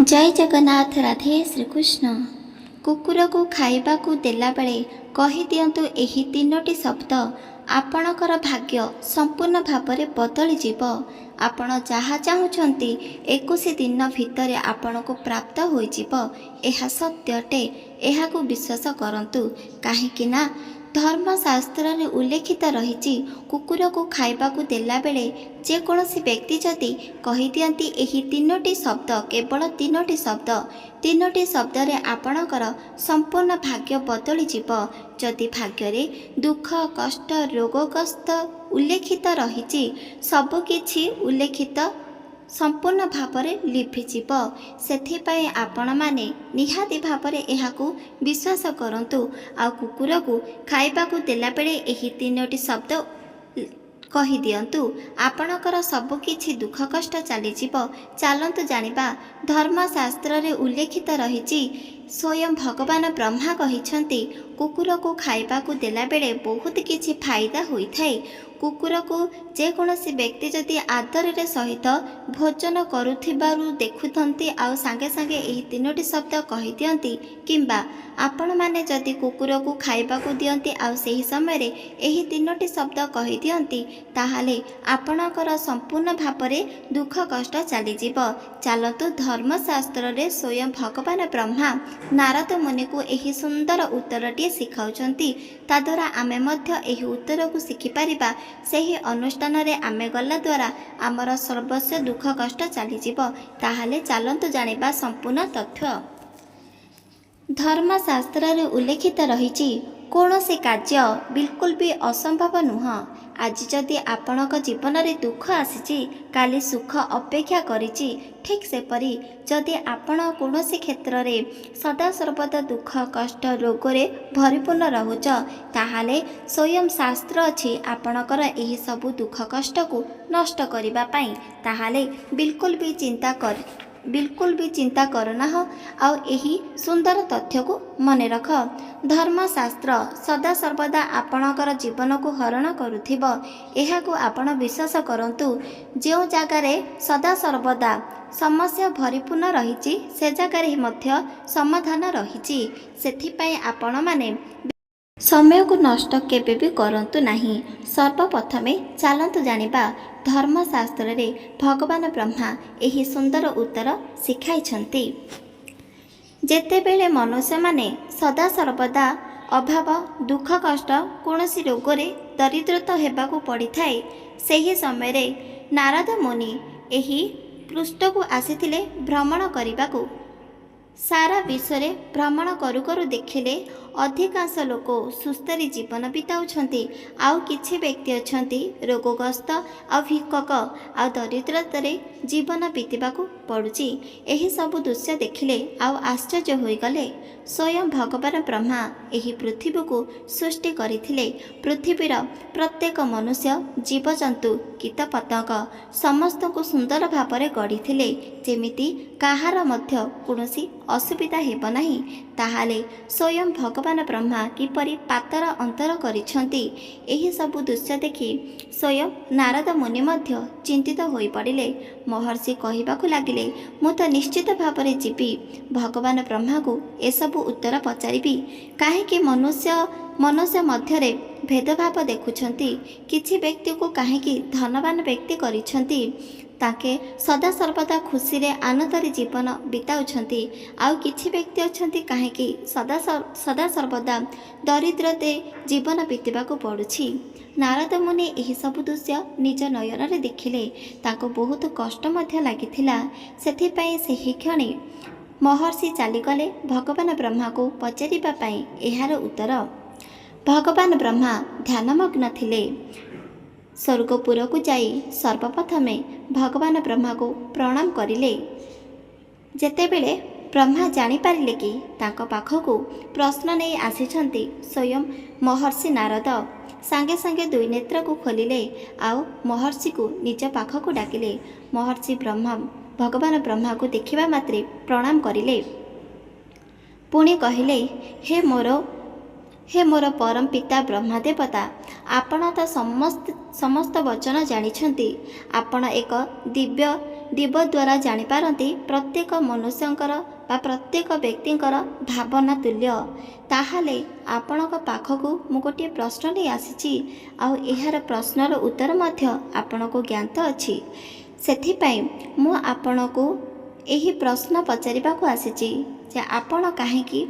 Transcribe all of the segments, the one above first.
जय जगन्नाथ। राधे श्रीकृष्ण। कुकुर को खाइबा को देला बेले कही दियंतु एही तीनोटी शब्द आपणकर भाग्य संपूर्ण भाव में बदली जीव। आपण जहाँ चाहूँगी 21 दिन भितर आपण को प्राप्त होइजिब। यह सत्य अटे, यह विश्वास करंतु। कहीं धर्मशास्त्र में उल्लेखित रही कुकुर को खाइबा को देला बेले जेकोसी व्यक्ति जदि कही दियंती एही तीनोटी शब्द, केवल तीनोटी शब्द रे आपणकर संपूर्ण भाग्य बदली जीव। जदि भाग्य रे दुख कष्ट रोगग्रस्त उल्लेखित रही सबकि उल्लेखित संपूर्ण भाव में लिभिजिब। से आपण माने निहाती भाव में यह विश्वास करंतु। आ कुकुर को खाइबा को देला बेले एही तीनोटी शब्द कही दियंतु आपणकर सबकि दुख कष्ट चलीजिब। चलतु जानिबा धर्मशास्त्र रे उल्लेखित रही स्वयं भगवान ब्रह्मा कहिछंती कुकुर को खाइबा को देला बेले बहुत किछि फायदा होइथाय। कुकुर को जेकोसी व्यक्ति जदि आदर रे सहित भोजन करुथिबारु देखुथंती आ सांगे सांगे एही तीनोटी शब्द कही दियंती किंबा आपण माने जदि कुकुर को खाइबा को दियंती आ सेही समय रे एही तीनोटी शब्द कही दियंती ताहाले आपणकर संपूर्ण भाव में दुख कष्ट चलीजिब। चलतु धर्मशास्त्र रे स्वयं भगवान ब्रह्मा नारद मुनि को एही सुंदर उत्तरटी शिखाउछंती। ताद्वारा आमे मध्य एही उत्तर को शिखि पारिबा। सेही अनुष्ठान रे आमे गला द्वारा आमर सर्वस्व दुख कष्ट चलीजिब। ताहाले चलंतु जानिबा संपूर्ण तथ्य। धर्मशास्त्र रे उल्लेखित रही कौनसी कार्य बिल्कुल भी असंभव नुह। आज जदि आपणक जीवन में दुख आसी काली सुख अपेक्षा करिछि। ठीक सेपरी जदि आपण कौनसी क्षेत्र में सदा सर्वदा दुख कष्ट रोग रे भरिपूर्ण रहुच ताहाले स्वयं शास्त्र अछि आपणकर एही सबु दुख कष्ट को नष्ट करिबा पई। ताहाले बिल्कुल भी चिंता करना आउ एही सुंदर तथ्य को मने रख। धर्मशास्त्र सदा सर्वदा आपणकर जीवन को हरण करुथिबो। एहाकु आपण विश्वास करंतु। जो जगार सदा सर्वदा समस्या भरिपूर्ण रही से जगार मध्य समाधान रही। सेथिपाई आपण माने समय को नष्ट केबे भी करंतु नहीं। सर्वप्रथमे चलंतु जानिबा धर्मशास्त्र रे भगवान ब्रह्मा एही सुंदर उत्तर शिखाइछंती। जेतेबेले मनुष्य माने सदा सर्वदा अभाव दुख कष्ट कौनसी रोग रे दरिद्रता हेबाकू पड़ी थाए सेही समय रे नारद मुनि एही पृष्ठ को आसीथिले भ्रमण करिबाकू। सारा विश्व रे भ्रमण करू करू देखिले अधिकांश लोक सुस्तरी जीवन बिताउछंती। आउ किछि व्यक्ति अछंती रोगग्रस्त आ भिक्षक आ दरिद्रतारे जीवन बीतवाकू पड़ुची। एही सबु दृश्य देखिले आउ आश्चर्य होइगले। स्वयं भगवान ब्रह्मा एही पृथ्वी को सृष्टि करिथिले। पृथ्वीर प्रत्येक मनुष्य जीवजंतु कीट पतंग समस्त को सुंदर भाବରେ गढ़िथिले जेमिति काहार मध्य कौनसी असुविधा हेब नाही। ताहाले स्वयं भगवान ब्रह्मा किपरि पातर अंतर करिछंती एही सबु दृश्य देखि स्वयं नारद मुनि मध्य चिंतित होई पड़िले। महर्षि कहिबाकू लागिले मु तो निश्चित भाव में जीवी भगवान ब्रह्मा को एसबु उत्तर पचारिबी। काहेकि मनुष्य मध्य भेदभाव देखुछंती। किछि व्यक्ति को काहेकि धनवान व्यक्ति करिछंती ताके सदा सर्वदा खुशी रे आनंदरे जीवन बिताउछंती। आउ किछि व्यक्ति अछंती काहेकि सदा सर्वदा दरिद्रते जीवन बीतवाकू पड़ुछि। नारद मुनि एही सब दृश्य निज नयन रे देखिले। ताको बहुत कष्ट मध्य लागिथिला। सेथिपई सेही क्षणे महर्षि चलीगले भगवान ब्रह्मा को पचारिबा पई एहार उत्तर। भगवान ब्रह्मा ध्यानमग्न थिले। स्वर्गपुर को जाई सर्वप्रथमे भगवान ब्रह्मा को प्रणाम करिले। जेतेबेले ब्रह्मा जानी पारिले कि तांको पाखको प्रश्न नहीं आसीछंती स्वयं महर्षि नारद सांगे सांगे दुई नेत्र को खोलिले आउ महर्षि को निज पाखको डाकिले। महर्षि भगवान ब्रह्मा को देखिबा मात्रे प्रणाम करिले। पुणी कहिले हे मोर परम पिता ब्रह्मा देवता आपण तो समस्त वचन जानिछंती। आपण एक दिव्य ଦିବ ଦ୍ୱାରା ଜାଣିପାରନ୍ତି ପ୍ରତ୍ୟେକ ମନୁଷ୍ୟଙ୍କର ବା ପ୍ରତ୍ୟେକ ବ୍ୟକ୍ତିଙ୍କର ଭାବନା ତୁଲ୍ୟ, ତାହେଲେ ଆପଣଙ୍କ ପାଖକୁ ମୁଁ ଗୋଟିଏ ପ୍ରଶ୍ନ ନେଇ ଆସିଛି, ଆଉ ଏହାର ପ୍ରଶ୍ନର ଉତ୍ତର ମଧ୍ୟ ଆପଣଙ୍କୁ ଜ୍ଞାତ ଅଛି। ସେଥିପାଇଁ ମୁଁ ଆପଣଙ୍କୁ ଏହି ପ୍ରଶ୍ନ ପଚାରିବାକୁ ଆସିଛି ଯେ ଆପଣ କାହିଁକି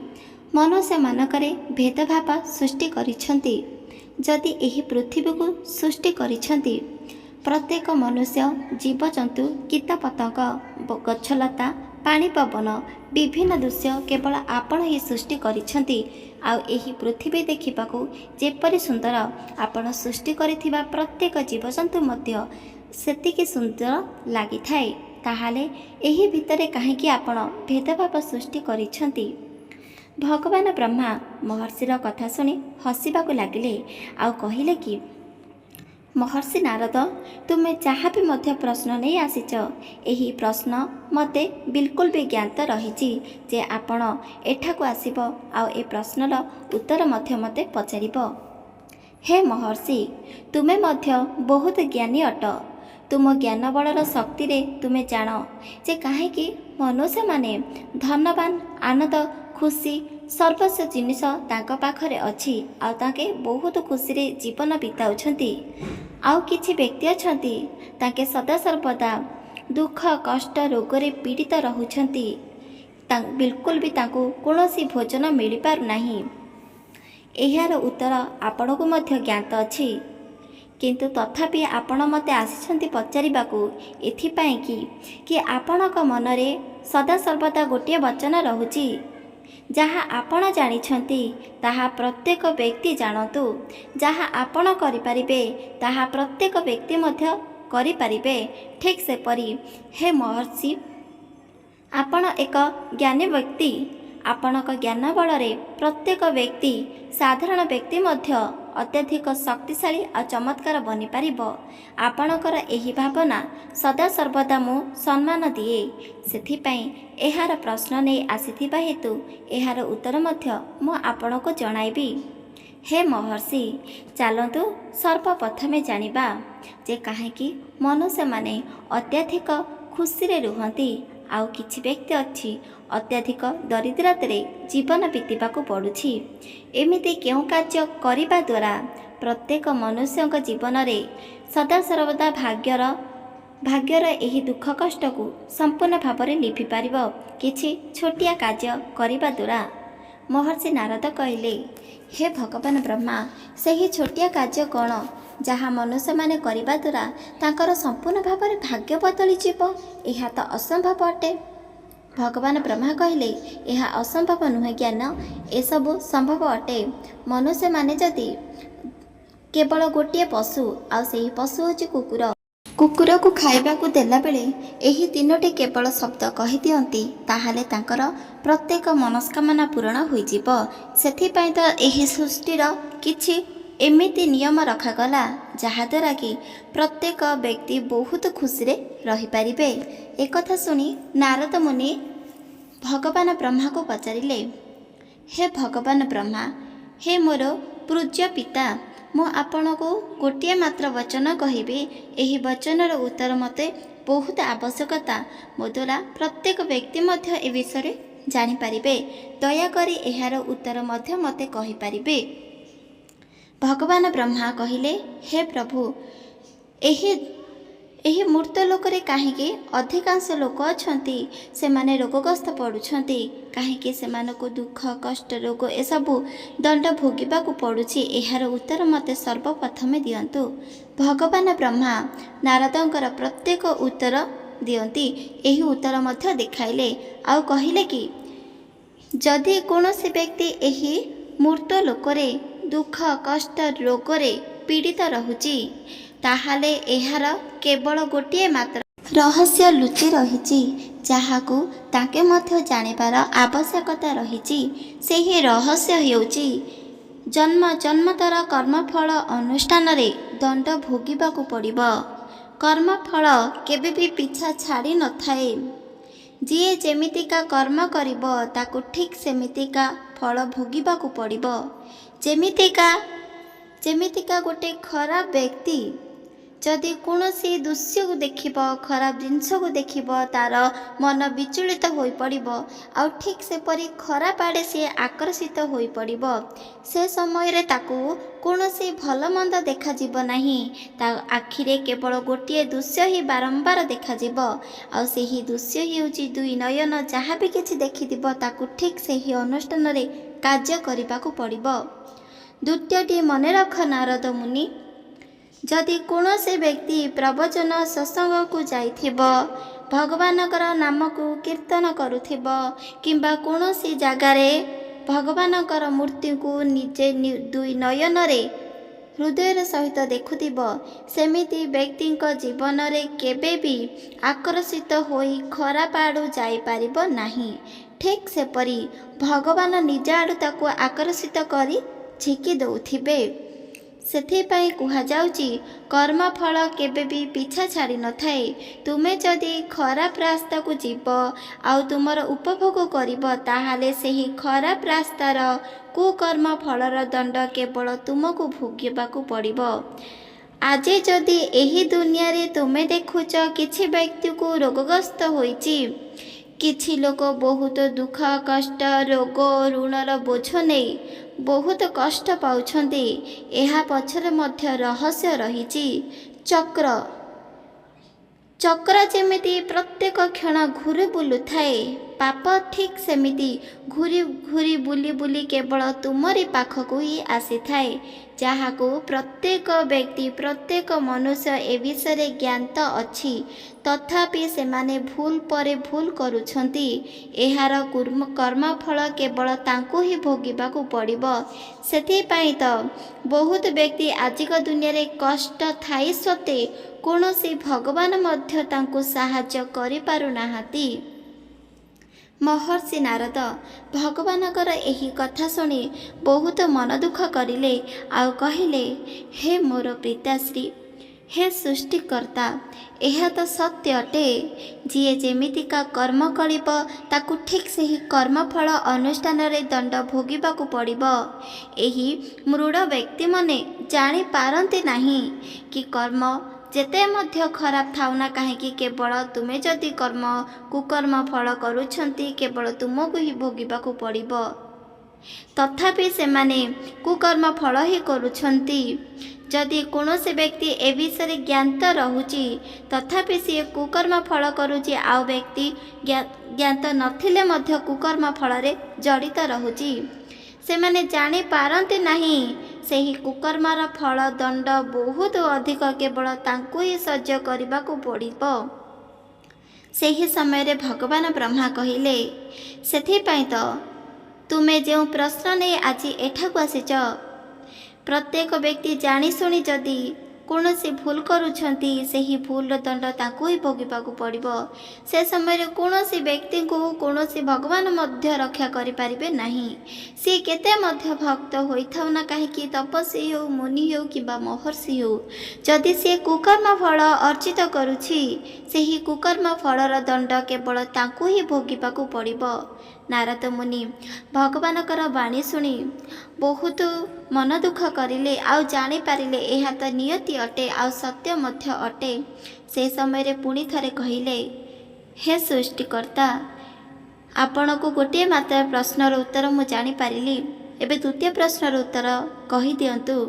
ମନୁଷ୍ୟମାନଙ୍କରେ ଭେଦଭାବ ସୃଷ୍ଟି କରିଛନ୍ତି? ଯଦି ଏହି ପୃଥିବୀକୁ ସୃଷ୍ଟି କରିଛନ୍ତି, ପ୍ରତ୍ୟେକ ମନୁଷ୍ୟ, ଜୀବଜନ୍ତୁ, କୀଟପତଙ୍ଗ, ଗଛଲତା, ପାଣି ପବନ, ବିଭିନ୍ନ ଦୃଶ୍ୟ କେବଳ ଆପଣ ହିଁ ସୃଷ୍ଟି କରିଛନ୍ତି। ଆଉ ଏହି ପୃଥିବୀ ଦେଖିବାକୁ ଯେପରି ସୁନ୍ଦର, ଆପଣ ସୃଷ୍ଟି କରିଥିବା ପ୍ରତ୍ୟେକ ଜୀବଜନ୍ତୁ ମଧ୍ୟ ସେତିକି ସୁନ୍ଦର ଲାଗିଥାଏ। ତାହେଲେ ଏହି ଭିତରେ କାହିଁକି ଆପଣ ଭେଦଭାବ ସୃଷ୍ଟି କରିଛନ୍ତି? ଭଗବାନ ବ୍ରହ୍ମା ମହର୍ଷିର କଥା ଶୁଣି ହସିବାକୁ ଲାଗିଲେ ଆଉ କହିଲେ କି, ମହର୍ଷି ନାରଦ, ତୁମେ ଯାହା ବି ମଧ୍ୟ ପ୍ରଶ୍ନ ନେଇ ଆସିଛ, ଏହି ପ୍ରଶ୍ନ ମୋତେ ବିଲକୁଲ ବି ଜ୍ଞାତ ରହିଛି ଯେ ଆପଣ ଏଠାକୁ ଆସିବ ଆଉ ଏ ପ୍ରଶ୍ନର ଉତ୍ତର ମଧ୍ୟ ମୋତେ ପଚାରିବ। ହେ ମହର୍ଷି, ତୁମେ ମଧ୍ୟ ବହୁତ ଜ୍ଞାନୀ ଅଟ। ତୁମ ଜ୍ଞାନ ବଳର ଶକ୍ତିରେ ତୁମେ ଜାଣ ଯେ କାହିଁକି ମନୁଷ୍ୟମାନେ ଧନବାନ, ଆନନ୍ଦ, ଖୁସି, ସର୍ବସ୍ୱ ଜିନିଷ ତାଙ୍କ ପାଖରେ ଅଛି ଆଉ ତାଙ୍କେ ବହୁତ ଖୁସିରେ ଜୀବନ ବିତାଉଛନ୍ତି। ଆଉ କିଛି ବ୍ୟକ୍ତି ଅଛନ୍ତି, ତାଙ୍କେ ସଦାସର୍ବଦା ଦୁଃଖ, କଷ୍ଟ, ରୋଗରେ ପୀଡ଼ିତ ରହୁଛନ୍ତି। ବିଲକୁଲ ବି ତାଙ୍କୁ କୌଣସି ଭୋଜନ ମିଳିପାରୁନାହିଁ। ଏହାର ଉତ୍ତର ଆପଣଙ୍କୁ ମଧ୍ୟ ଜ୍ଞାତ ଅଛି, କିନ୍ତୁ ତଥାପି ଆପଣ ମୋତେ ଆସିଛନ୍ତି ପଚାରିବାକୁ ଏଥିପାଇଁ କି ଆପଣଙ୍କ ମନରେ ସଦାସର୍ବଦା ଗୋଟିଏ ବଚନ ରହୁଛି, ଯାହା ଆପଣ ଜାଣିଛନ୍ତି ତାହା ପ୍ରତ୍ୟେକ ବ୍ୟକ୍ତି ଜାଣନ୍ତୁ। ଯାହା ଆପଣ କରିପାରିବେ ତାହା ପ୍ରତ୍ୟେକ ବ୍ୟକ୍ତି ମଧ୍ୟ କରିପାରିବେ। ଠିକ୍ ସେପରି ହେ ମହର୍ଷି, ଆପଣ ଏକ ଜ୍ଞାନୀ ବ୍ୟକ୍ତି। ଆପଣଙ୍କ ଜ୍ଞାନ ବଳରେ ପ୍ରତ୍ୟେକ ବ୍ୟକ୍ତି, ସାଧାରଣ ବ୍ୟକ୍ତି ମଧ୍ୟ ଅତ୍ୟଧିକ ଶକ୍ତିଶାଳୀ ଆଉ ଚମତ୍କାର ବନିପାରିବ। ଆପଣଙ୍କର ଏହି ଭାବନା ସଦାସର୍ବଦା ମୁଁ ସମ୍ମାନ ଦିଏ। ସେଥିପାଇଁ ଏହାର ପ୍ରଶ୍ନ ନେଇ ଆସିଥିବା ହେତୁ ଏହାର ଉତ୍ତର ମଧ୍ୟ ମୁଁ ଆପଣଙ୍କୁ ଜଣାଇବି। ହେ ମହର୍ଷି, ଚାଲନ୍ତୁ ସର୍ବପ୍ରଥମେ ଜାଣିବା ଯେ କାହିଁକି ମନୁଷ୍ୟମାନେ ଅତ୍ୟଧିକ ଖୁସିରେ ରୁହନ୍ତି ଆଉ କିଛି ବ୍ୟକ୍ତି ଅଛି ଅତ୍ୟଧିକ ଦରିଦ୍ରତାରେ ଜୀବନ ବିତିବାକୁ ପଡ଼ୁଛି। ଏମିତି କେଉଁ କାର୍ଯ୍ୟ କରିବା ଦ୍ୱାରା ପ୍ରତ୍ୟେକ ମନୁଷ୍ୟଙ୍କ ଜୀବନରେ ସଦାସର୍ବଦା ଭାଗ୍ୟର ଏହି ଦୁଃଖ କଷ୍ଟକୁ ସମ୍ପୂର୍ଣ୍ଣ ଭାବରେ ଲିଭିପାରିବ? କିଛି ଛୋଟିଆ କାର୍ଯ୍ୟ କରିବା ଦ୍ୱାରା। ମହର୍ଷି ନାରଦ କହିଲେ, ହେ ଭଗବାନ ବ୍ରହ୍ମା, ସେହି ଛୋଟିଆ କାର୍ଯ୍ୟ କ'ଣ ଯାହା ମନୁଷ୍ୟମାନେ କରିବା ଦ୍ୱାରା ତାଙ୍କର ସମ୍ପୂର୍ଣ୍ଣ ଭାବରେ ଭାଗ୍ୟ ବଦଳିଯିବ? ଏହା ତ ଅସମ୍ଭବ ଅଟେ। ଭଗବାନ ବ୍ରହ୍ମା କହିଲେ, ଏହା ଅସମ୍ଭବ ନୁହେଁ ଜ୍ଞାନ, ଏସବୁ ସମ୍ଭବ ଅଟେ। ମନୁଷ୍ୟମାନେ ଯଦି କେବଳ ଗୋଟିଏ ପଶୁ, ଆଉ ସେହି ପଶୁ ହେଉଛି କୁକୁର, କୁକୁରକୁ ଖାଇବାକୁ ଦେଲାବେଳେ ଏହି ତିନୋଟି କେବଳ ଶବ୍ଦ କହିଦିଅନ୍ତି, ତାହେଲେ ତାଙ୍କର ପ୍ରତ୍ୟେକ ମନସ୍କାମନା ପୂରଣ ହୋଇଯିବ। ସେଥିପାଇଁ ତ ଏହି ସୃଷ୍ଟିର କିଛି ଏମିତି ନିୟମ ରଖାଗଲା ଯାହାଦ୍ୱାରା କି ପ୍ରତ୍ୟେକ ବ୍ୟକ୍ତି ବହୁତ ଖୁସିରେ ରହିପାରିବେ। ଏକଥା ଶୁଣି ନାରଦ ମୁନି ଭଗବାନ ବ୍ରହ୍ମାକୁ ପଚାରିଲେ, ହେ ଭଗବାନ ବ୍ରହ୍ମା, ହେ ମୋର ପୂଜ୍ୟ ପିତା, ମୁଁ ଆପଣଙ୍କୁ ଗୋଟିଏ ମାତ୍ର ବଚନ କହିବି। ଏହି ବଚନର ଉତ୍ତର ମୋତେ ବହୁତ ଆବଶ୍ୟକତା। ମୋଦ୍ୱାରା ପ୍ରତ୍ୟେକ ବ୍ୟକ୍ତି ମଧ୍ୟ ଏ ବିଷୟରେ ଜାଣିପାରିବେ। ଦୟାକରି ଏହାର ଉତ୍ତର ମଧ୍ୟ ମୋତେ କହିପାରିବେ। ଭଗବାନ ବ୍ରହ୍ମା କହିଲେ, ହେ ପ୍ରଭୁ, ଏହି ମୂର୍ତ୍ତ ଲୋକରେ କାହିଁକି ଅଧିକାଂଶ ଲୋକ ଅଛନ୍ତି ସେମାନେ ରୋଗଗ୍ରସ୍ତ ପଡ଼ୁଛନ୍ତି? କାହିଁକି ସେମାନଙ୍କୁ ଦୁଃଖ, କଷ୍ଟ, ରୋଗ ଏସବୁ ଦଣ୍ଡ ଭୋଗିବାକୁ ପଡ଼ୁଛି? ଏହାର ଉତ୍ତର ମୋତେ ସର୍ବପ୍ରଥମେ ଦିଅନ୍ତୁ। ଭଗବାନ ବ୍ରହ୍ମା ନାରଦଙ୍କର ପ୍ରତ୍ୟେକ ଉତ୍ତର ଦିଅନ୍ତି ଏହି ଉତ୍ତର ମଧ୍ୟ ଦେଖାଇଲେ ଆଉ କହିଲେ କି, ଯଦି କୌଣସି ବ୍ୟକ୍ତି ଏହି ମୂର୍ତ୍ତ ଲୋକରେ ଦୁଃଖ, କଷ୍ଟ, ରୋଗରେ ପୀଡ଼ିତ ରହୁଛି, ତାହେଲେ ଏହାର କେବଳ ଗୋଟିଏ ମାତ୍ର ରହସ୍ୟ ଲୁଚି ରହିଛି, ଯାହାକୁ ତାଙ୍କେ ମଧ୍ୟ ଜାଣିବାର ଆବଶ୍ୟକତା ରହିଛି। ସେହି ରହସ୍ୟ ହେଉଛି ଜନ୍ମ ଜନ୍ମତର କର୍ମଫଳ ଅନୁଷ୍ଠାନରେ ଦଣ୍ଡ ଭୋଗିବାକୁ ପଡ଼ିବ। କର୍ମଫଳ କେବେ ବି ପିଛା ଛାଡ଼ି ନଥାଏ। ଯିଏ ଯେମିତିକା କର୍ମ କରିବ ତାକୁ ଠିକ୍ ସେମିତିକା ଫଳ ଭୋଗିବାକୁ ପଡ଼ିବ। ଯେମିତିକା ଗୋଟେ ଖରାପ ବ୍ୟକ୍ତି जदि कौनसी दृश्य को देखिब खराब जिनस को देखिब तार मन विचलित हो पड़िब आउ ठीक सेपरि खराब आड़े सी आकर्षित हो पड़िब। से समय रे ताकू कौनसी भल मंद देखाजिब नाही, ता आखिरे केवल गोटे दृश्य ही बारंबार देखाजिब। आउ सेही दृश्य हेउची दुई नयन जहाँ भी किछि देखिथिब ताकू ठीक सेही अनुष्ठान रे कार्य करिबाकू पड़िब। द्वितीयटी मने रख नारद मुनि, जदि कौनसी व्यक्ति प्रवचन सत्संग को जाइथिब, भगवानकर नाम को कीर्तन करुथिब किंबा कौनसी जगारे भगवानकर मूर्ति को निजे दुई नयन रे हृदय सहित देखुथिब, सेमिति व्यक्ति जीवन रे केबे भी आकर्षित होई खराब आड़ू जाई पारिब नाही। ठीक सेपरि भगवान निज आड़ू ताकू आकर्षित करी झिकी दउथिबे। सेथिपाई कुहा जाउची कर्मफल केबे भी पीछा छाड़ी न थाए। तुमे जदि खराब रास्ता को जीव आउ तुमर उपभोग करिब, ताहाले सेही खराब रास्तार कुकर्म फलर दंड केवल तुमको भोगिबाकू पड़िब। आज जदि एही दुनिया रे तुमे देखुच किछि व्यक्ति को रोगग्रस्त होइची, किछि लोक बहुत दुख कष्ट रोग ऋणर बोझ नहीं बहुत कष्ट पाउछन्ति। एहा पछरे मध्य रहस्य रहिछि। चक्र चक्र जेमिति प्रत्येक क्षण घुरी बुलु थाए, पाप ठीक सेमिति घुरी घुरी बुली बुली केवल तुमरी पाखकू ही आसी थाए, जहाको प्रत्येक व्यक्ति प्रत्येक मनुष्य ए विषय ज्ञात अछि, तथापि सेमाने भूल परे भूल करुछन्ति। एहार कर्मफल केवल तांकू ही भोगिबाकू पड़िब। सेथिपाई तो बहुत व्यक्ति आजिक दुनिया रे कष्ट थाई सत्वे कौनसी भगवान मध्य तांकू साहाय्य करि पारु नाहांती। महर्षि नारद भगवानकर एही कथा शुणी बहुत मन दुख करिले आउ कहिले, हे मोर पिताश्री, हे सृष्टिकर्ता, यह तो सत्य अटे, जीए जेमितिका कर्म करिब ताकू ठीक सेही कर्मफल अनुष्ठान रे दंड भोगिबाकू पड़िब। एही मृड व्यक्ति मने जानी पारंती नाही कि कर्म जेते मध्य खराब थाउना काहेकि केवल तुमे जदि कर्म कुकर्म फल करुछंती केवल तुमको ही भोगिबाकू पड़िब। तथापि सेमाने कुकर्म फल ही करुछंती। जदि कौनसी व्यक्ति ए विषय ज्ञात रहुची तथापि सी कुकर्म फल करुची, आउ व्यक्ति ज्ञात नथिले मध्य कुकर्म फल रे जड़ित रहुची, सेमाने जानी पारंती नाही सेही कुकर्मर फल दंड बहुत अधिक केवल तांकू ही सह्य करबाकू पड़िब। सेही समय रे भगवान ब्रह्मा कहिले, सेथिपाई तो तुमे जो प्रश्न नहीं आज एठाकू आसीच, प्रत्येक व्यक्ति जानी शुणी जदि कौनसी भूल करुछंती सेही भूल दंड ताकू ही भोगिबाकू पड़िब। से समय कौनसी व्यक्ति को कौनसी भगवान मध्य रक्षा करि पारिबे नाही। सी केते मध्य भक्त होइथाउ ना काहेकि तपस्वी हो मुनि हो किबा महर्षि हो, जदि से कुकर्म फल अर्जित करुछि सेही कुकर्म फलर दंड केवल ताकू ही भोगिबाकू पड़िब। नारद मुनि भगवानकर बाणी शुणी बहुत मन दुख करिले आउ जानी पारिले एहा तो नियति अटे आउ सत्य मध्य अटे। से समय रे पुणी थरे कहिले, हे सृष्टिकर्ता, आपण को गोटे मात्र प्रश्नर उत्तर मु जानी पारिली, एबे द्वितीय प्रश्नर उत्तर कहि दियंतु।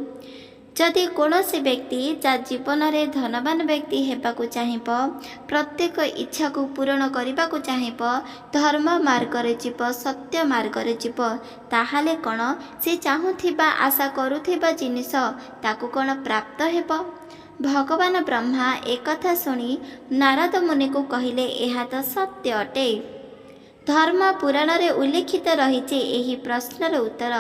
जदि कौनसी व्यक्ति जा जीवन में धनवान व्यक्ति हेबाकू चाहिब, प्रत्येक इच्छा को पूरण करने को चाहिब, धर्म मार्ग रे जीव सत्य मार्ग रे जीव, ताहाले कौन से चाहुथिबा आशा करुथिबा जिनिस ताकू कौन प्राप्त हेब। भगवान ब्रह्मा एकथा शुणी नारद मुनि को कहिले, एहा तो सत्य अटे। धर्म पुराण रे उल्लेखित रही एही प्रश्नर उत्तर,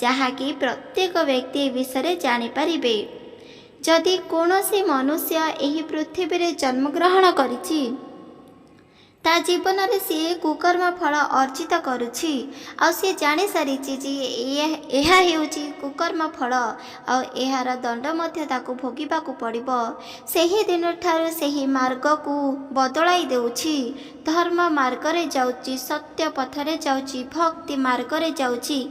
जहाँकि प्रत्येक व्यक्ति विषय जानीपारे। जदि कौनसी मनुष्य एही पृथ्वी रे जन्मग्रहण करिछि, ता जीवन रे सी कुकर्म फल अर्जित करुछि, आ सी जानी सारिछि जे एहा हेउछि कुकर्म फल, आ एहार दंड मध्य ताकू भोगिबाकू पड़िबो। सेही दिन ठारू सेही मार्ग को बदलाई देउछि, धर्म मार्ग रे जाउछि, सत्य पथ रे जाउछि, भक्ति मार्ग रे जाउछि।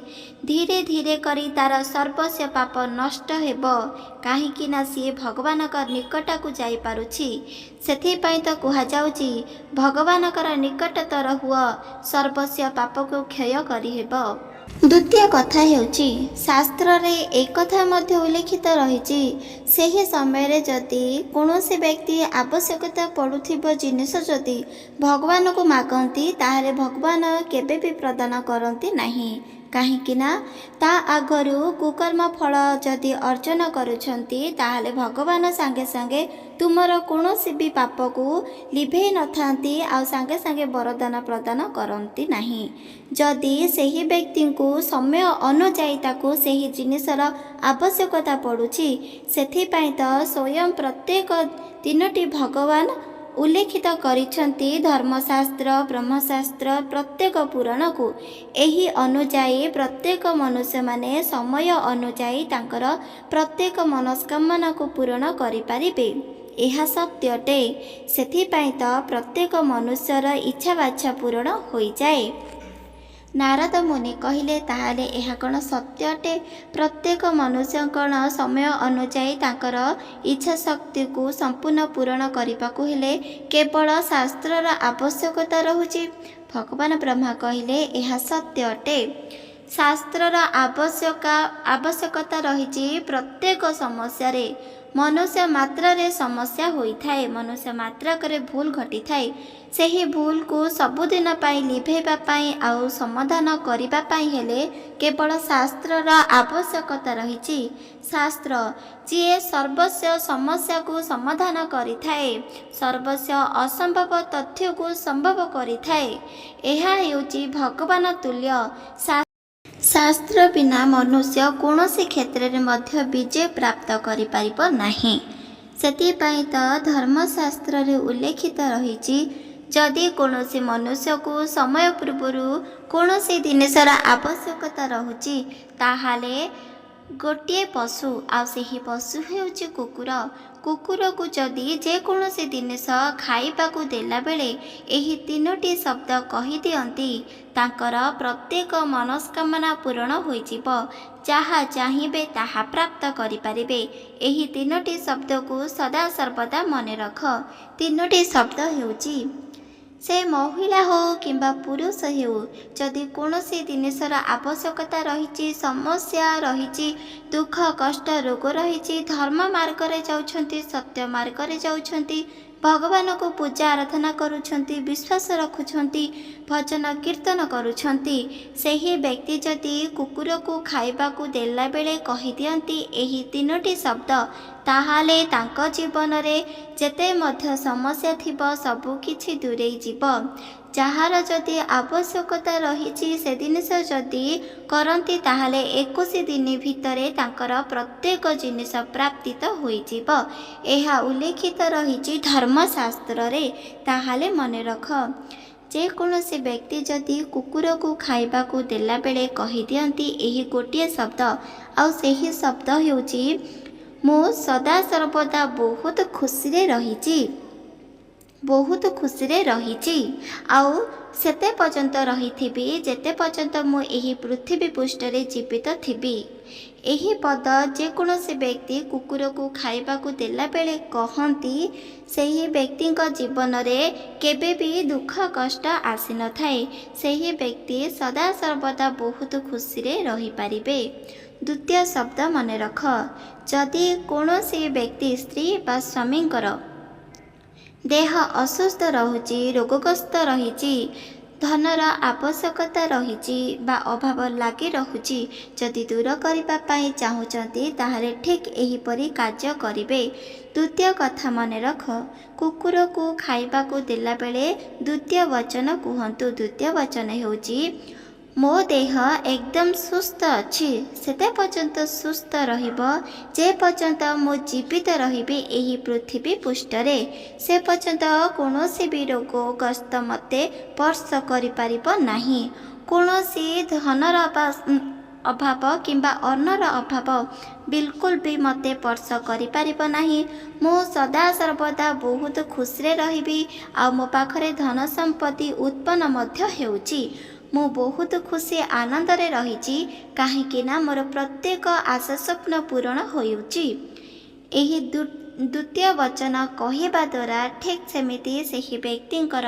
धीरे धीरे करी तार सर्वस्व पाप नष्ट हेब कहीं सी भगवानक निकट को जाई पारुछि। सेथिपाई तो कुहाଯାଉଛି भगवानकर निकटतर हुआ सर्वस्व पाप को क्षय करिहेब। द्वितीय कथा हेउछि शास्त्र रे एक कथा मध्य उल्लेखित रहिछि सेही समय जदि कौनसी व्यक्ति आवश्यकता पड़ुथिबो जिनिस जदि भगवान को मागंती ताहाले भगवान केबे भी प्रदान करंती नहीं। कहीं ता आगरू कुकर्म फल जदि अर्जन करुछंती ताहाले भगवान सांगे सांगे तुमर कौनसी भी पाप को लिभे न थांती आ सांगे सांगे वरदान प्रदान करंती नहीं। जदि सही व्यक्ति को समय अनुजाई ताको सही जिनिसर आवश्यकता पड़ुछि सेथिपाई तो स्वयं प्रत्येक तीनोटी भगवान उल्लेखित करिछंती धर्मशास्त्र ब्रह्मशास्त्र प्रत्येक पुराण को एही अनुजाई प्रत्येक मनुष्य माने समय अनुजाई तांकर प्रत्येक मनस्कामना को पूर्ण करि पारिबे। एहा सत्यटे सेथिपाई तो प्रत्येक मनुष्यर इच्छा बाच्छा पूर्ण होई जाए। नारद मुनि कहले ताहाले एहा कण सत्य अटे? प्रत्येक मनुष्य कण समय अनुजाई तांकर इच्छा शक्ति को संपूर्ण पूर्ण करने हेले केवल शास्त्रर आवश्यकता रहुछि। भगवान ब्रह्मा कहले एहा सत्य अटे। शास्त्रर आवश्यकता रहिछि प्रत्येक समस्या रे। मनुष्य मात्र रे समस्या होई थाए, मनुष्य मात्रक भूल घटी थाए। सही भूल को सबुदिन पाई लिभेबा पाई आउ समाधान करिबा पाई हेले केवल शास्त्रर आवश्यकता रहिछि। शास्त्र जे सर्वस्व समस्या को समाधान करि थाए, सर्वस्व असंभव तथ्य को संभव करि थाए। एहा हेउछि भगवान तुल्य। शास्त्र बिना मनुष्य कौनसी क्षेत्र में मध्य विजय प्राप्त करि परिबो नाही। सेतिपाई तो धर्मशास्त्र रे उल्लेखित रहिछि जदि कौनसी मनुष्य को समय पूर्व कौनसी जिनिसर आवश्यकता रहुछि ताहाले गोटे पशु आ सेही पशु हेउछि कुकुर। कुकुर को जदि जेकोसी जिनिस खाइबाकू देला बेले एही तीनोटी शब्द कहि दियंती तांकर प्रत्येक मनस्कामना पूर्ण होइजिब। जहाँ चाहिए ताहा प्राप्त करिपारिबे। एही तीनोटी शब्द को सदा सर्वदा मने रख। तीनोटी शब्द हेउछि से महिला हो किंबा पुरुष हो, जदि कौनसी जिनिसर आवश्यकता रही, समस्या रही, दुख कष्ट रोग रही, धर्म मार्ग रे जाउछंती, सत्य मार्ग रे जाउछंती, भगवान को पूजा आराधना करुछंती, विश्वास रखुछंती, भजन कीर्तन करुछंती, सेही व्यक्ति जदि कुकुर को खाइबा को देला बेले कहि दियंती एही तीनोटी शब्द ताहाले तांको जीवन रे जेते मध्य समस्या थिबो सबु किछि दूरेई जीवो। जहार जदि आवश्यकता रही से जिनिस जदि करती ताहाले 21 दिन भितरे तांकर प्रत्येक जिनिस प्राप्ति तो होइजिबो। एहा उल्लेखित रही धर्मशास्त्र रे। ताहाले मने रख जे कौनसी व्यक्ति जदि कुकुर को खाइबा को देला बेले कहि दियंती एही गोटिए शब्द आउ सेही शब्द हेउची मु सदा सर्वदा बहुत खुशी रे रहिची, बहुत खुशी रे रहिची आउ सेते पर्यंत रहिथिबी जेते पर्यंत मु एही पृथ्वी पृष्ठ रे जीवित थिबी। एही पद जे कौनसी व्यक्ति कुकुर को खाइबा को देला बेले कहंती सेही व्यक्ति जीवन रे केबे भी दुख कष्ट आसी न थाए। सेही व्यक्ति सदा सर्वदा बहुत खुशी रे रहि पारिबे। द्वितीय शब्द मने रख जदि कौनसी व्यक्ति स्त्री बा स्वामींकर देह असुस्थ रहुची, रोगग्रस्त रहिची, धनर आवश्यकता रहिची बा अभाव लागी रहुची, जदि दूर करिबा पाई चाहुचंती ताहाले ठीक एहीपरि कार्य करिबे। द्वितीय कथा मने रख कुकुर को खाइबा को देला बेले द्वितीय वचन कुहंतु। द्वितीय वचन हेउची मो देह एकदम सुस्थ अच्छी, सेते पर्यंत सुस्थ रहिबो जे पर्यंत मो जीवित रहिबी एही पृथ्वी पृष्ठरे। से पर्यंत कौनसी भी रोग ग्रस्त मते स्पर्श करि पारिबो नाही। कौनसी धनर अभाव किंबा अन्नर अभाव बिल्कुल भी मते स्पर्श करि पारिबो नाही। मो सदा सर्वदा बहुत खुशी रे रहिबी आ मो पाखरे धन संपत्ति उत्पन्न मध्य हेउची। ମୁଁ ବହୁତ ଖୁସି ଆନନ୍ଦରେ ରହିଛି, କାହିଁକି ନା ମୋର ପ୍ରତ୍ୟେକ ଆଶା ସ୍ୱପ୍ନ ପୂରଣ ହେଉଛି। ଏହି ଦ୍ୱିତୀୟ ବଚନ କହିବା ଦ୍ୱାରା ଠିକ୍ ସେମିତି ସେହି ବ୍ୟକ୍ତିଙ୍କର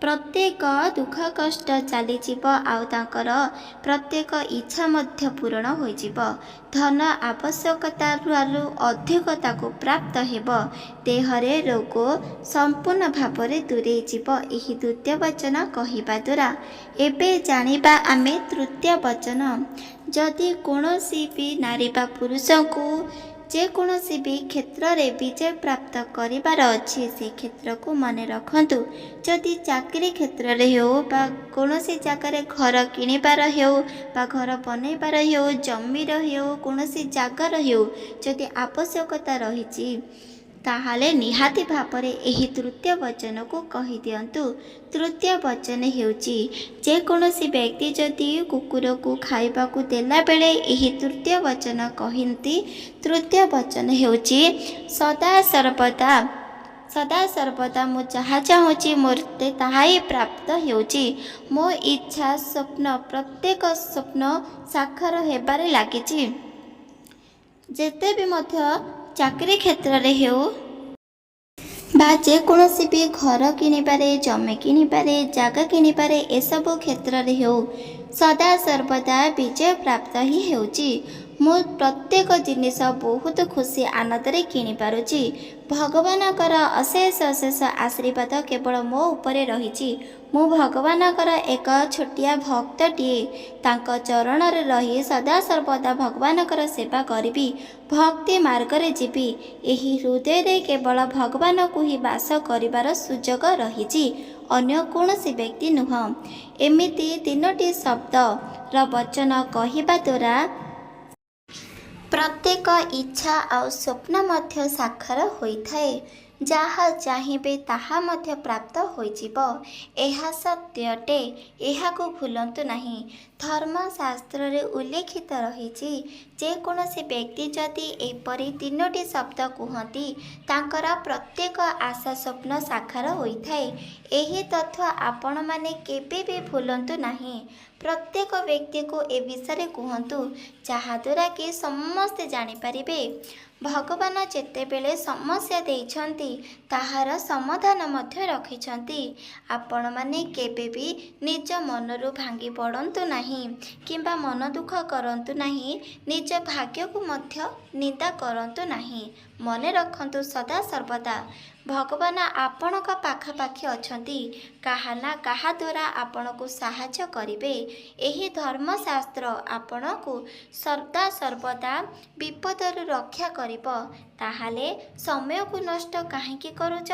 ପ୍ରତ୍ୟେକ ଦୁଃଖ କଷ୍ଟ ଚାଲିଯିବ ଆଉ ତାଙ୍କର ପ୍ରତ୍ୟେକ ଇଚ୍ଛା ମଧ୍ୟ ପୂରଣ ହୋଇଯିବ। ଧନ ଆବଶ୍ୟକତାରୁ ଅଧିକ ତାକୁ ପ୍ରାପ୍ତ ହେବ। ଦେହରେ ରୋଗ ସମ୍ପୂର୍ଣ୍ଣ ଭାବରେ ଦୂରେଇ ଯିବ ଏହି ଦ୍ୱିତୀୟ ବଚନ କହିବା ଦ୍ୱାରା। ଏବେ ଜାଣିବା ଆମେ ତୃତୀୟ ବଚନ। ଯଦି କୌଣସି ବି ନାରୀ ବା ପୁରୁଷଙ୍କୁ ଯେକୌଣସି ବି କ୍ଷେତ୍ରରେ ବିଜୟ ପ୍ରାପ୍ତ କରିବାର ଅଛି, ସେ କ୍ଷେତ୍ରକୁ ମନେ ରଖନ୍ତୁ। ଯଦି ଚାକିରି କ୍ଷେତ୍ରରେ ହେଉ ବା କୌଣସି ଜାଗାରେ ଘର କିଣିବାର ହେଉ ବା ଘର ବନେଇବାର ହେଉ, ଜମିର ହେଉ, କୌଣସି ଜାଗାର ହେଉ, ଯଦି ଆବଶ୍ୟକତା ରହିଛି ତାହେଲେ ନିହାତି ଭାବରେ ଏହି ତୃତୀୟ ବଚନକୁ କହିଦିଅନ୍ତୁ। ତୃତୀୟ ବଚନ ହେଉଛି ଯେକୌଣସି ବ୍ୟକ୍ତି ଯଦି କୁକୁରକୁ ଖାଇବାକୁ ଦେଲାବେଳେ ଏହି ତୃତୀୟ ବଚନ କହନ୍ତି। ତୃତୀୟ ବଚନ ହେଉଛି ସଦାସର୍ବଦା ମୁଁ ଯାହା ଚାହୁଁଛି ମୋତେ ତାହା ହିଁ ପ୍ରାପ୍ତ ହେଉଛି। ମୋ ଇଚ୍ଛା ପ୍ରତ୍ୟେକ ସ୍ୱପ୍ନ ସାକାର ହେବାରେ ଲାଗିଛି। ଯେତେ ବି ମଧ୍ୟ ଚାକିରି କ୍ଷେତ୍ରରେ ହେଉ ବା ଯେକୌଣସି ବି ଘର କିଣିବାରେ, ଜମି କିଣିବାରେ, ଜାଗା କିଣିବାରେ, ଏସବୁ କ୍ଷେତ୍ରରେ ହେଉ, ସଦାସର୍ବଦା ବିଜୟ ପ୍ରାପ୍ତ ହିଁ ହେଉଛି। ମୁଁ ପ୍ରତ୍ୟେକ ଜିନିଷ ବହୁତ ଖୁସି ଆନନ୍ଦରେ କିଣିପାରୁଛି। ଭଗବାନଙ୍କର ଅଶେଷ ଆଶୀର୍ବାଦ କେବଳ ମୋ ଉପରେ ରହିଛି। ମୁଁ ଭଗବାନଙ୍କର ଏକ ଛୋଟିଆ ଭକ୍ତଟିଏ। ତାଙ୍କ ଚରଣରେ ରହି ସଦାସର୍ବଦା ଭଗବାନଙ୍କର ସେବା କରିବି, ଭକ୍ତି ମାର୍ଗରେ ଯିବି। ଏହି ହୃଦୟରେ କେବଳ ଭଗବାନଙ୍କୁ ହିଁ ବାସ କରିବାର ସୁଯୋଗ ରହିଛି, ଅନ୍ୟ କୌଣସି ବ୍ୟକ୍ତି ନୁହଁ। ଏମିତି ତିନୋଟି ଶବ୍ଦର ବଚନ କହିବା ଦ୍ୱାରା ପ୍ରତ୍ୟେକ ଇଚ୍ଛା ଆଉ ସ୍ୱପ୍ନ ମଧ୍ୟ ସାକାର ହୋଇଥାଏ। ଯାହା ଚାହିଁବେ ତାହା ମଧ୍ୟ ପ୍ରାପ୍ତ ହୋଇଯିବ। ଏହା ସତ୍ୟ ଅଟେ, ଏହାକୁ ଭୁଲନ୍ତୁ ନାହିଁ। ଧର୍ମଶାସ୍ତ୍ରରେ ଉଲ୍ଲେଖିତ ରହିଛି, ଯେକୌଣସି ବ୍ୟକ୍ତି ଯଦି ଏପରି ତିନୋଟି ଶବ୍ଦ କୁହନ୍ତି ତାଙ୍କର ପ୍ରତ୍ୟେକ ଆଶା ସ୍ୱପ୍ନ ସାକାର ହୋଇଥାଏ। ଏହି ତଥ୍ୟ ଆପଣମାନେ କେବେ ବି ଭୁଲନ୍ତୁ ନାହିଁ। ପ୍ରତ୍ୟେକ ବ୍ୟକ୍ତିକୁ ଏ ବିଷୟରେ କୁହନ୍ତୁ, ଯାହାଦ୍ୱାରା କି ସମସ୍ତେ ଜାଣିପାରିବେ। ଭଗବାନ ଯେତେବେଳେ ସମସ୍ୟା ଦେଇଛନ୍ତି ତାହାର ସମାଧାନ ମଧ୍ୟ ରଖିଛନ୍ତି। ଆପଣମାନେ କେବେ ବି ନିଜ ମନରୁ ଭାଙ୍ଗି ପଡ଼ନ୍ତୁ ନାହିଁ କିମ୍ବା ମନ ଦୁଃଖ କରନ୍ତୁ ନାହିଁ। ନିଜ ଭାଗ୍ୟକୁ ମଧ୍ୟ ନିନ୍ଦା କରନ୍ତୁ ନାହିଁ। ମନେ ରଖନ୍ତୁ, ସଦାସର୍ବଦା ଭଗବାନ ଆପଣଙ୍କ ପାଖାପାଖି ଅଛନ୍ତି। କାହା ନା କାହା ଦ୍ୱାରା ଆପଣଙ୍କୁ ସାହାଯ୍ୟ କରିବେ। ଏହି ଧର୍ମଶାସ୍ତ୍ର ଆପଣଙ୍କୁ ସଦାସର୍ବଦା ବିପଦରୁ ରକ୍ଷା କରିବ। ତାହେଲେ ସମୟକୁ ନଷ୍ଟ କାହିଁକି କରୁଛ?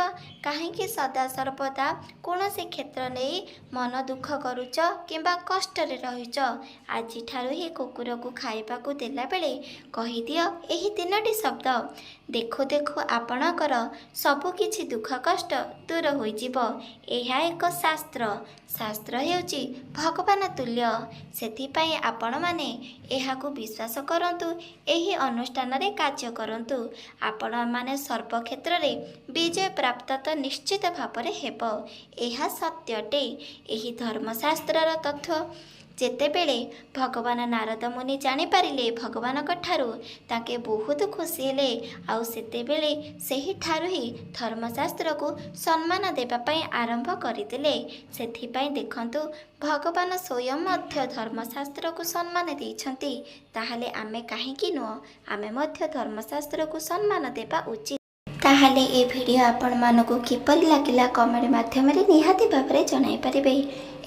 କାହିଁକି ସଦାସର୍ବଦା କୌଣସି କ୍ଷେତ୍ର ନେଇ ମନ ଦୁଃଖ କରୁଛ କିମ୍ବା କଷ୍ଟରେ ରହିଛ? ଆଜିଠାରୁ ହିଁ କୁକୁରକୁ ଖାଇବାକୁ ଦେଲାବେଳେ କହିଦିଅ ଏହି ତିନୋଟି ଶବ୍ଦ। ଦେଖୁ ଦେଖୁ ଆପଣଙ୍କର ସବୁକିଛି ଦୁଃଖ କଷ୍ଟ ଦୂର ହୋଇଯିବ। ଏହା ଏକ ଶାସ୍ତ୍ର ହେଉଛି ଭଗବାନ ତୁଲ୍ୟ। ସେଥିପାଇଁ ଆପଣମାନେ ଏହାକୁ ବିଶ୍ୱାସ କରନ୍ତୁ, ଏହି ଅନୁଷ୍ଠାନରେ କାର୍ଯ୍ୟ କରନ୍ତୁ। ଆପଣମାନେ ସର୍ବକ୍ଷେତ୍ରରେ ବିଜୟ ପ୍ରାପ୍ତ ତ ନିଶ୍ଚିତ ଭାବରେ ହେବ। ଏହା ସତ୍ୟ ଅଟେ। ଏହି ଧର୍ମଶାସ୍ତ୍ରର ତଥ୍ୟ ଯେତେବେଳେ ଭଗବାନ ନାରଦ ମୁନି ଜାଣିପାରିଲେ ଭଗବାନଙ୍କ ଠାରୁ, ତାଙ୍କେ ବହୁତ ଖୁସି ହେଲେ। ଆଉ ସେତେବେଳେ ସେହିଠାରୁ ହିଁ ଧର୍ମଶାସ୍ତ୍ରକୁ ସମ୍ମାନ ଦେବା ପାଇଁ ଆରମ୍ଭ କରିଦେଲେ। ସେଥିପାଇଁ ଦେଖନ୍ତୁ, ଭଗବାନ ସ୍ୱୟଂ ମଧ୍ୟ ଧର୍ମଶାସ୍ତ୍ରକୁ ସମ୍ମାନ ଦେଇଛନ୍ତି। ତାହେଲେ ଆମେ କାହିଁକି ନୁହଁ? ଆମେ ମଧ୍ୟ ଧର୍ମଶାସ୍ତ୍ରକୁ ସମ୍ମାନ ଦେବା ଉଚିତ। ତାହେଲେ ଏ ଭିଡ଼ିଓ ଆପଣମାନଙ୍କୁ କିପରି ଲାଗିଲା କମେଣ୍ଟ ମାଧ୍ୟମରେ ନିହାତି ଭାବରେ ଜଣାଇ ପାରିବେ।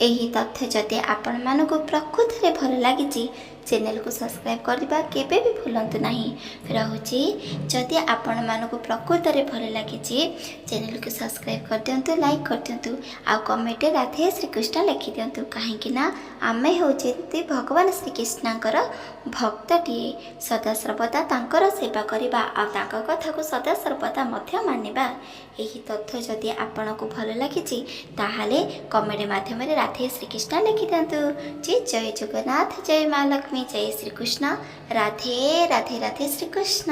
ଏହି ତଥ୍ୟ ଯଦି ଆପଣମାନଙ୍କୁ ପ୍ରକୃତରେ ଭଲ ଲାଗିଛି, ଚ୍ୟାନେଲକୁ ସବସ୍କ୍ରାଇବ୍ କରିବା କେବେ ବି ଭୁଲନ୍ତୁ ନାହିଁ। ରହୁଛି, ଯଦି ଆପଣମାନଙ୍କୁ ପ୍ରକୃତରେ ଭଲ ଲାଗିଛି ଚ୍ୟାନେଲକୁ ସବସ୍କ୍ରାଇବ୍ କରିଦିଅନ୍ତୁ, ଲାଇକ୍ କରିଦିଅନ୍ତୁ ଆଉ କମେଣ୍ଟରେ ରାଧେ ଶ୍ରୀକୃଷ୍ଣ ଲେଖିଦିଅନ୍ତୁ। କାହିଁକି ନା ଆମେ ହେଉଛନ୍ତି ଭଗବାନ ଶ୍ରୀକୃଷ୍ଣଙ୍କର ଭକ୍ତଟିଏ। ସଦାସର୍ବଦା ତାଙ୍କର ସେବା କରିବା ଆଉ ତାଙ୍କ କଥାକୁ ସଦାସର୍ବଦା ମଧ୍ୟ ମାନିବା। ଏହି ତଥ୍ୟ ଯଦି ଆପଣଙ୍କୁ ଭଲ ଲାଗିଛି ତାହେଲେ କମେଣ୍ଟ ମାଧ୍ୟମରେ ରାଧେ ଶ୍ରୀକୃଷ୍ଣ ଲେଖିଦିଅନ୍ତୁ। ଜୟ ଜଗନ୍ନାଥ, ଜୟ ମା ଲକ୍ଷ୍ମୀ, ଜୟ ଶ୍ରୀକୃଷ୍ଣ। ରାଧେ ରାଧେ ରାଧେ ଶ୍ରୀକୃଷ୍ଣ।